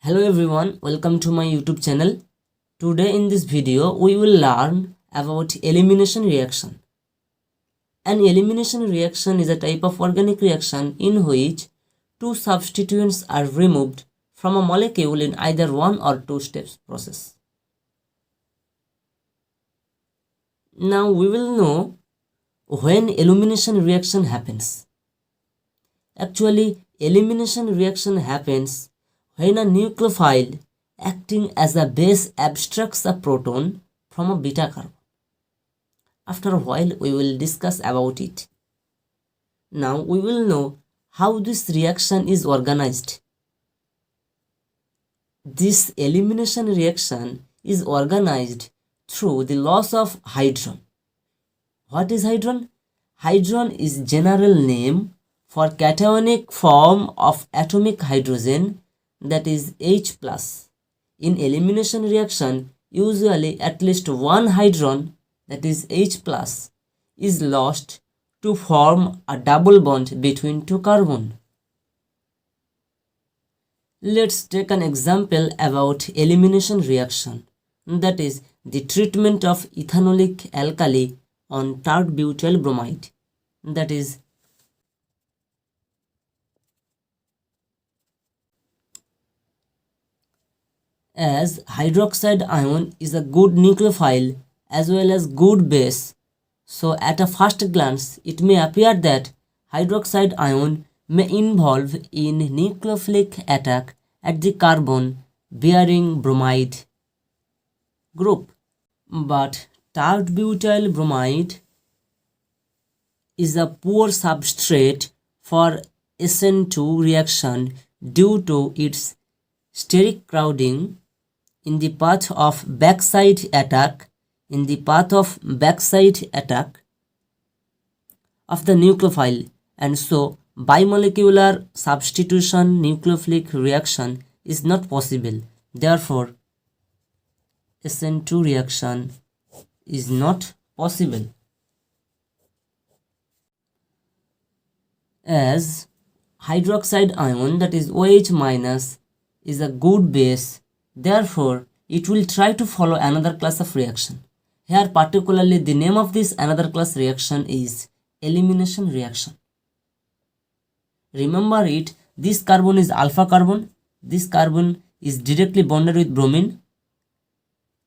Hello everyone, welcome to my YouTube channel. Today in this video we will learn about elimination reaction. An elimination reaction is a type of organic reaction in which two substituents are removed from a molecule in either one or two steps process. Now we will know when elimination reaction happens. Actually, elimination reaction happens when a nucleophile acting as a base abstracts a proton from a beta carbon. After a while, we will discuss about it. Now we will know how this reaction is organized. This elimination reaction is organized through the loss of hydrogen. What is hydrogen? Hydrogen is general name for cationic form of atomic hydrogen, that is H+. In elimination reaction, usually at least one hydrogen, that is H+, is lost to form a double bond between two carbon. Let's take an example about elimination reaction, that is the treatment of ethanolic alkali on tert butyl bromide, that is as hydroxide ion is a good nucleophile as well as good base, so at a first glance it may appear that hydroxide ion may involve in nucleophilic attack at the carbon bearing bromide group. But tert butyl bromide is a poor substrate for SN2 reaction due to its steric crowding in the path of backside attack of the nucleophile, and so bimolecular substitution nucleophilic reaction is not possible. Therefore, SN2 reaction is not possible. As hydroxide ion, that is OH-, is a good base, therefore it will try to follow another class of reaction. Here particularly the name of this another class reaction is elimination reaction. Remember it, this carbon is alpha carbon, this carbon is directly bonded with bromine,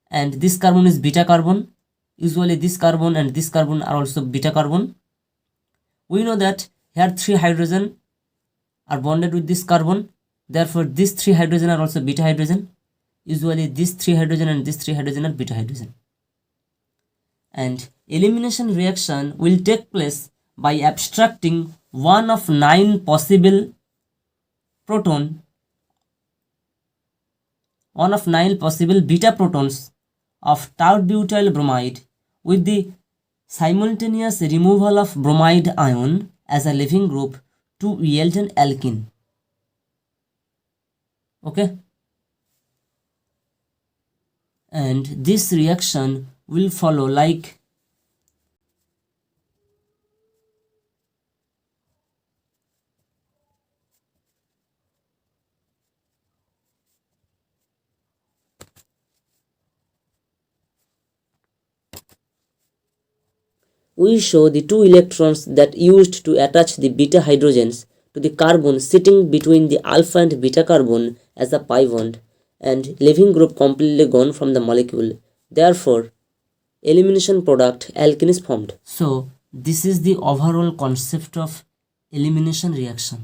and this carbon is beta carbon. Usually this carbon and this carbon are also beta carbon. We know that here 3 hydrogen are bonded with this carbon, therefore these 3 hydrogen are also beta hydrogen. Usually these 3 hydrogen and these 3 hydrogen are beta hydrogen. And elimination reaction will take place by abstracting one of 9 possible beta protons of tert butyl bromide with the simultaneous removal of bromide ion as a leaving group to yield an alkene. Okay, and this reaction will follow like we show the 2 electrons that used to attach the beta hydrogens to the carbon sitting between the alpha and beta carbon as a pi bond, and leaving group completely gone from the molecule. Therefore, elimination product alkene is formed. So this is the overall concept of elimination reaction.